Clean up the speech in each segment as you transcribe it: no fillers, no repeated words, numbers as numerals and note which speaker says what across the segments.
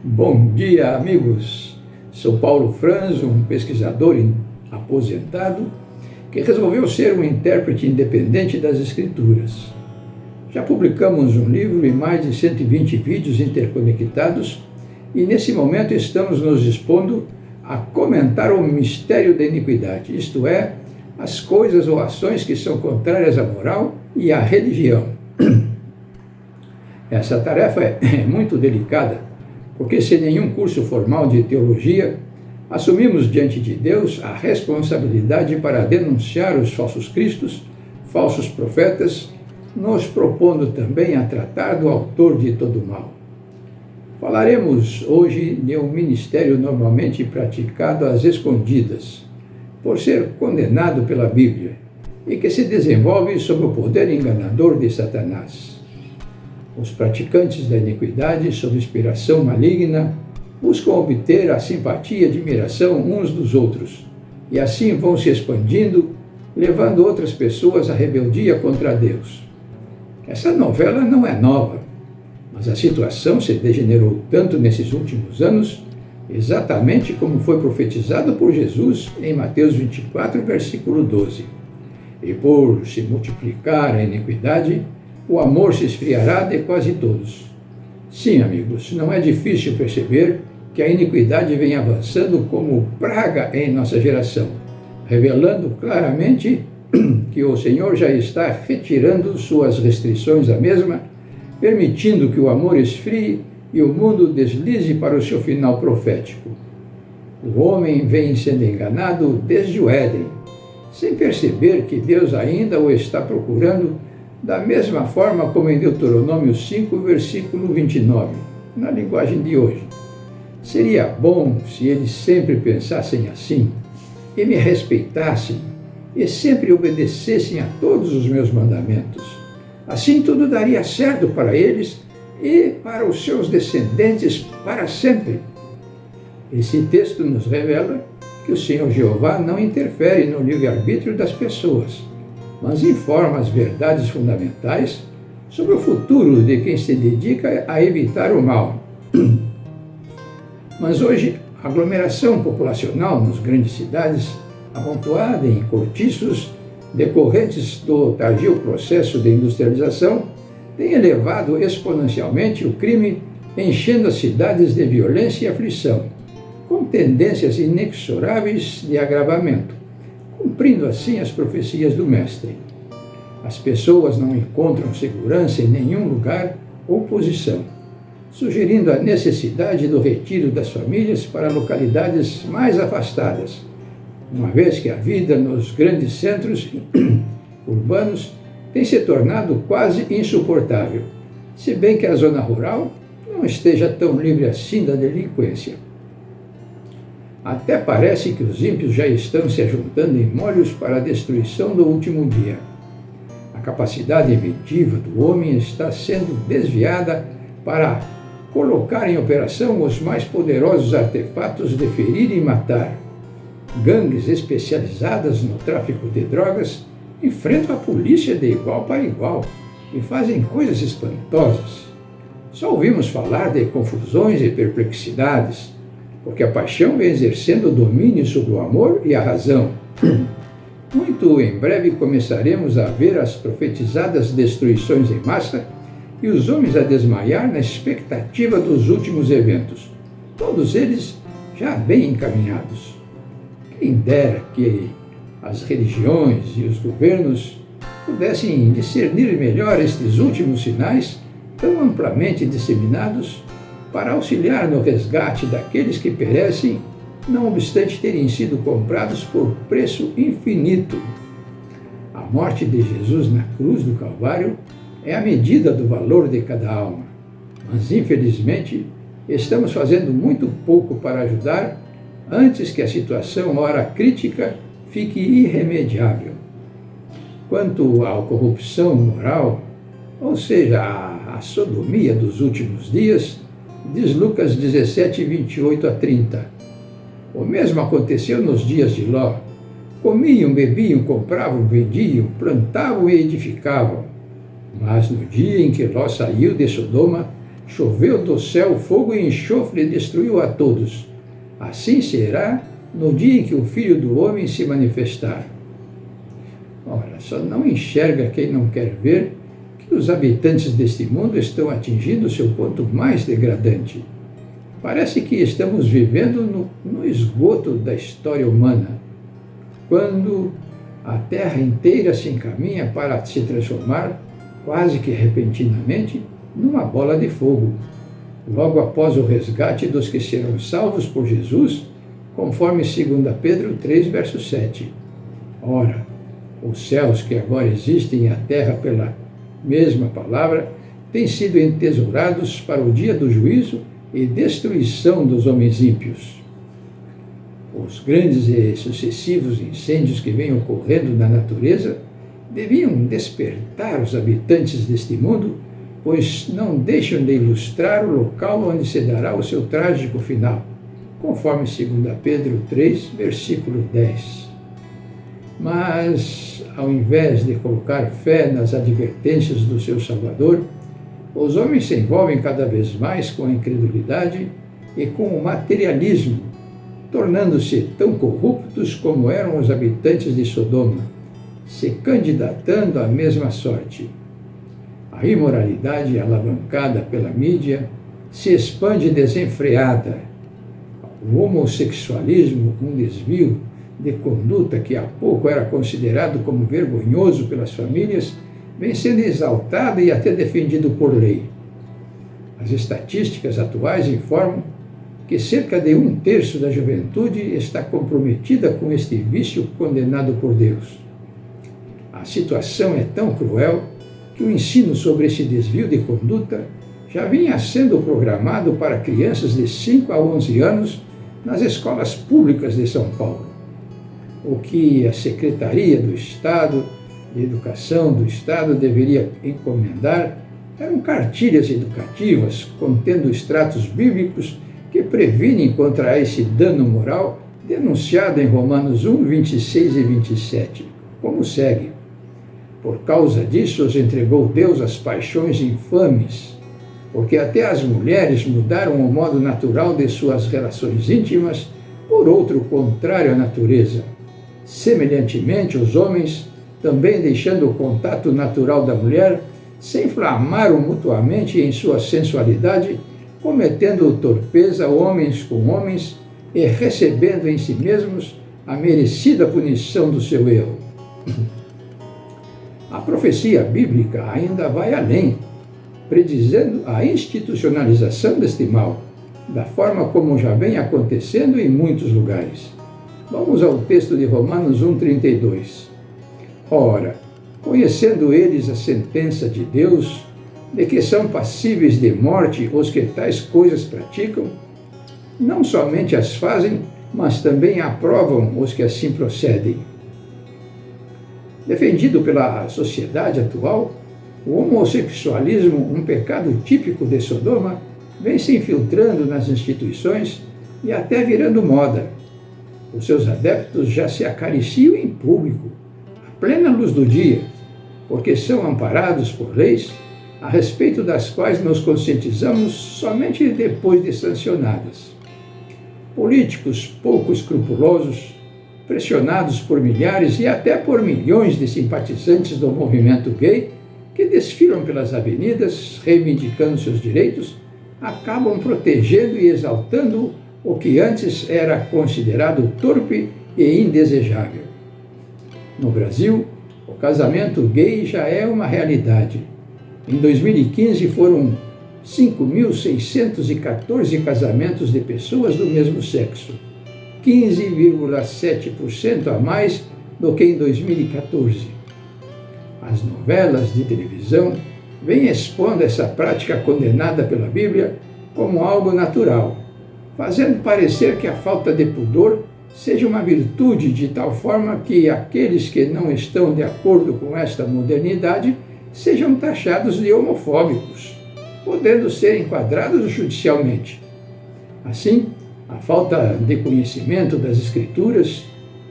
Speaker 1: Bom dia, amigos. Sou Paulo Franz, um pesquisador aposentado que resolveu ser um intérprete independente das Escrituras. Já publicamos um livro e mais de 120 vídeos interconectados e nesse momento estamos nos dispondo a comentar o mistério da iniquidade, isto é, as coisas ou ações que são contrárias à moral e à religião. Essa tarefa é muito delicada, porque sem nenhum curso formal de teologia, assumimos diante de Deus a responsabilidade para denunciar os falsos cristos, falsos profetas, nos propondo também a tratar do autor de todo o mal. Falaremos hoje de um ministério normalmente praticado às escondidas, por ser condenado pela Bíblia, e que se desenvolve sob o poder enganador de Satanás. Os praticantes da iniquidade, sob inspiração maligna, buscam obter a simpatia e admiração uns dos outros, e assim vão se expandindo, levando outras pessoas à rebeldia contra Deus. Essa novela não é nova, mas a situação se degenerou tanto nesses últimos anos, exatamente como foi profetizado por Jesus em Mateus 24, versículo 12. E por se multiplicar a iniquidade, o amor se esfriará de quase todos. Sim, amigos, não é difícil perceber que a iniquidade vem avançando como praga em nossa geração, revelando claramente que o Senhor já está retirando suas restrições à mesma, permitindo que o amor esfrie e o mundo deslize para o seu final profético. O homem vem sendo enganado desde o Éden, sem perceber que Deus ainda o está procurando da mesma forma como em Deuteronômio 5, versículo 29, na linguagem de hoje. Seria bom se eles sempre pensassem assim e me respeitassem e sempre obedecessem a todos os meus mandamentos. Assim tudo daria certo para eles e para os seus descendentes para sempre. Esse texto nos revela que o Senhor Jeová não interfere no livre-arbítrio das pessoas, mas informa as verdades fundamentais sobre o futuro de quem se dedica a evitar o mal. Mas hoje, a aglomeração populacional nas grandes cidades, amontoada em cortiços decorrentes do tardio processo de industrialização, tem elevado exponencialmente o crime, enchendo as cidades de violência e aflição, com tendências inexoráveis de agravamento, cumprindo assim as profecias do Mestre. As pessoas não encontram segurança em nenhum lugar ou posição, sugerindo a necessidade do retiro das famílias para localidades mais afastadas, uma vez que a vida nos grandes centros urbanos tem se tornado quase insuportável, se bem que a zona rural não esteja tão livre assim da delinquência. Até parece que os ímpios já estão se ajuntando em molhos para a destruição do último dia. A capacidade inventiva do homem está sendo desviada para colocar em operação os mais poderosos artefatos de ferir e matar. Gangues especializadas no tráfico de drogas enfrentam a polícia de igual para igual e fazem coisas espantosas. Só ouvimos falar de confusões e perplexidades, porque a paixão vem exercendo domínio sobre o amor e a razão. Muito em breve começaremos a ver as profetizadas destruições em massa e os homens a desmaiar na expectativa dos últimos eventos, todos eles já bem encaminhados. Quem dera que as religiões e os governos pudessem discernir melhor estes últimos sinais tão amplamente disseminados para auxiliar no resgate daqueles que perecem, não obstante terem sido comprados por preço infinito. A morte de Jesus na cruz do Calvário é a medida do valor de cada alma, mas infelizmente estamos fazendo muito pouco para ajudar antes que a situação, ora crítica, fique irremediável. Quanto à corrupção moral, ou seja, a sodomia dos últimos dias, diz Lucas 17, 28 a 30. O mesmo aconteceu nos dias de Ló. Comiam, bebiam, compravam, vendiam, plantavam e edificavam. Mas no dia em que Ló saiu de Sodoma, choveu do céu fogo e enxofre e destruiu a todos. Assim será no dia em que o Filho do Homem se manifestar. Ora, só não enxerga quem não quer ver que os habitantes deste mundo estão atingindo o seu ponto mais degradante. Parece que estamos vivendo no esgoto da história humana, quando a Terra inteira se encaminha para se transformar, quase que repentinamente, numa bola de fogo, logo após o resgate dos que serão salvos por Jesus, conforme 2 Pedro 3, verso 7. Ora, os céus que agora existem e a terra pela mesma palavra têm sido entesourados para o dia do juízo e destruição dos homens ímpios. Os grandes e sucessivos incêndios que vêm ocorrendo na natureza deviam despertar os habitantes deste mundo, pois não deixam de ilustrar o local onde se dará o seu trágico final, conforme 2 Pedro 3, versículo 10. Mas, ao invés de colocar fé nas advertências do seu Salvador, os homens se envolvem cada vez mais com a incredulidade e com o materialismo, tornando-se tão corruptos como eram os habitantes de Sodoma, se candidatando à mesma sorte. A imoralidade, alavancada pela mídia, se expande desenfreada. O homossexualismo, um desvio de conduta que há pouco era considerado como vergonhoso pelas famílias, vem sendo exaltado e até defendido por lei. As estatísticas atuais informam que cerca de 1/3 da juventude está comprometida com este vício condenado por Deus. A situação é tão cruel que o ensino sobre esse desvio de conduta já vinha sendo programado para crianças de 5 a 11 anos nas escolas públicas de São Paulo. O que a Secretaria do Estado de Educação do Estado deveria encomendar eram cartilhas educativas contendo extratos bíblicos que previnem contra esse dano moral denunciado em Romanos 1, 26 e 27, como segue. Por causa disso os entregou Deus às paixões infames, porque até as mulheres mudaram o modo natural de suas relações íntimas por outro contrário à natureza. Semelhantemente, os homens, também deixando o contato natural da mulher, se inflamaram mutuamente em sua sensualidade, cometendo torpeza homens com homens e recebendo em si mesmos a merecida punição do seu erro. A profecia bíblica ainda vai além, predizendo a institucionalização deste mal, da forma como já vem acontecendo em muitos lugares. Vamos ao texto de Romanos 1,32. Ora, conhecendo eles a sentença de Deus, de que são passíveis de morte os que tais coisas praticam, não somente as fazem, mas também aprovam os que assim procedem. Defendido pela sociedade atual, o homossexualismo, um pecado típico de Sodoma, vem se infiltrando nas instituições e até virando moda. Os seus adeptos já se acariciam em público, à plena luz do dia, porque são amparados por leis a respeito das quais nos conscientizamos somente depois de sancionadas. Políticos pouco escrupulosos, pressionados por milhares e até por milhões de simpatizantes do movimento gay, que desfilam pelas avenidas reivindicando seus direitos, acabam protegendo e exaltando o que antes era considerado torpe e indesejável. No Brasil, o casamento gay já é uma realidade. Em 2015 foram 5.614 casamentos de pessoas do mesmo sexo, 15,7% a mais do que em 2014. As novelas de televisão vêm expondo essa prática condenada pela Bíblia como algo natural, fazendo parecer que a falta de pudor seja uma virtude de tal forma que aqueles que não estão de acordo com esta modernidade sejam taxados de homofóbicos, podendo ser enquadrados judicialmente. Assim, a falta de conhecimento das Escrituras,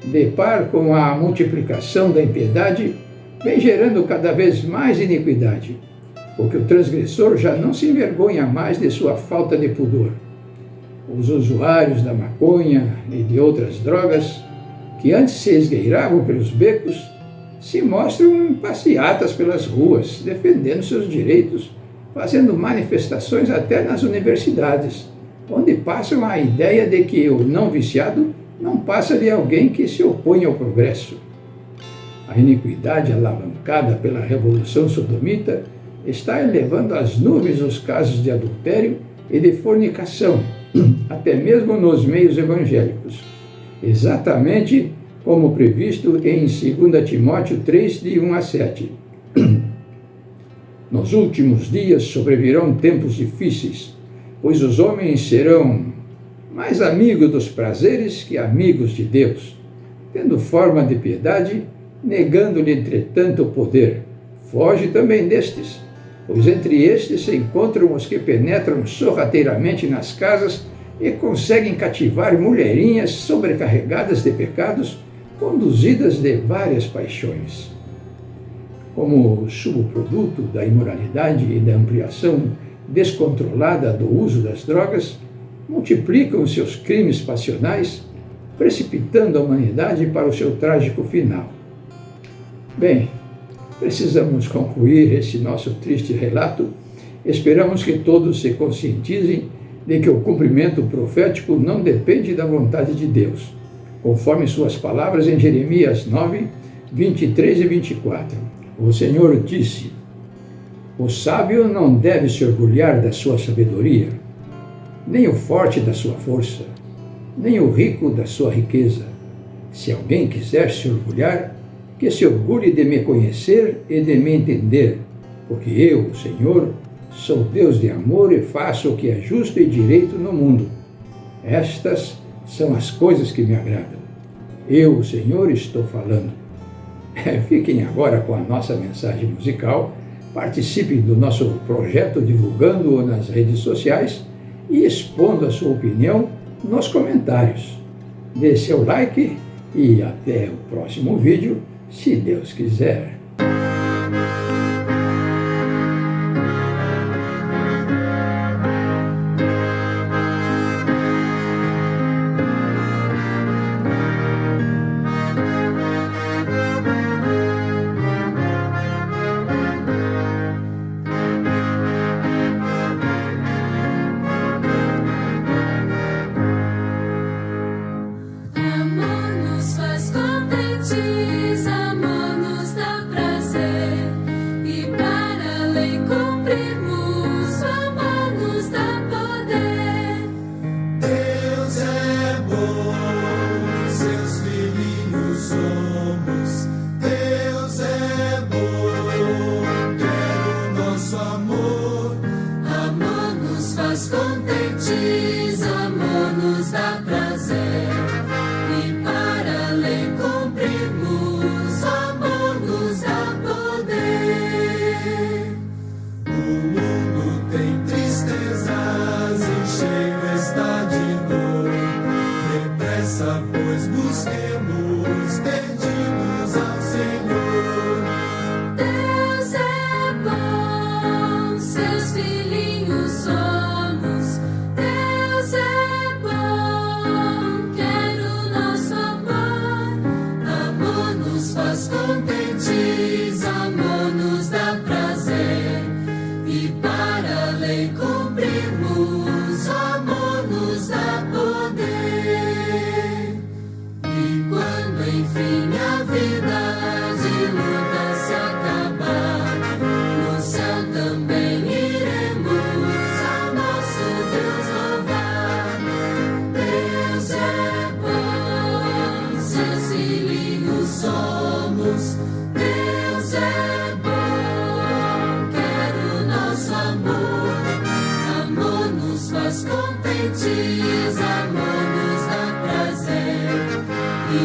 Speaker 1: de par com a multiplicação da impiedade, vem gerando cada vez mais iniquidade. porque o transgressor já não se envergonha mais de sua falta de pudor. Os usuários da maconha e de outras drogas, que antes se esgueiravam pelos becos, se mostram em passeatas pelas ruas, defendendo seus direitos, fazendo manifestações até nas universidades, onde passam a ideia de que o não viciado não passa de alguém que se opõe ao progresso. A iniquidade alavancada pela revolução sodomita está elevando às nuvens os casos de adultério e de fornicação, até mesmo nos meios evangélicos, exatamente como previsto em 2 Timóteo 3, de 1 a 7. Nos últimos dias sobrevirão tempos difíceis, pois os homens serão mais amigos dos prazeres que amigos de Deus, tendo forma de piedade, negando-lhe, entretanto, o poder. Foge também destes, pois entre estes se encontram os que penetram sorrateiramente nas casas e conseguem cativar mulherinhas sobrecarregadas de pecados, conduzidas de várias paixões. Como subproduto da imoralidade e da ampliação descontrolada do uso das drogas, multiplicam seus crimes passionais, precipitando a humanidade para o seu trágico final. Bem, precisamos concluir esse nosso triste relato. Esperamos que todos se conscientizem de que o cumprimento profético não depende da vontade de Deus, conforme suas palavras em Jeremias 9, 23 e 24. O Senhor disse: o sábio não deve se orgulhar da sua sabedoria, nem o forte da sua força, nem o rico da sua riqueza. Se alguém quiser se orgulhar, que se orgulhe de me conhecer e de me entender, porque eu, o Senhor, sou Deus de amor e faço o que é justo e direito no mundo. Estas são as coisas que me agradam. Eu, o Senhor, estou falando. Fiquem agora com a nossa mensagem musical, participem do nosso projeto divulgando-o nas redes sociais e expondo a sua opinião nos comentários. Dê seu like e até o próximo vídeo, se Deus quiser.
Speaker 2: Contentes, amor nos dá prazer, e para além cumprirmos, amor nos dá poder. O mundo tem tristezas e cheio está de dor. Depressa, pois busquemos, perdidos ao Senhor. Deus é bom, seus filhinhos somos. Contentes, amor nos dá prazer, e para além cumprirmos, amor nos dá poder. E quando enfim a vida de luta se acabar, no céu também iremos ao nosso Deus louvar. Deus é bom, seus filhinhos somos. Deus é bom, quer o nosso amor. Amor nos faz contentes, amor nos dá prazer. E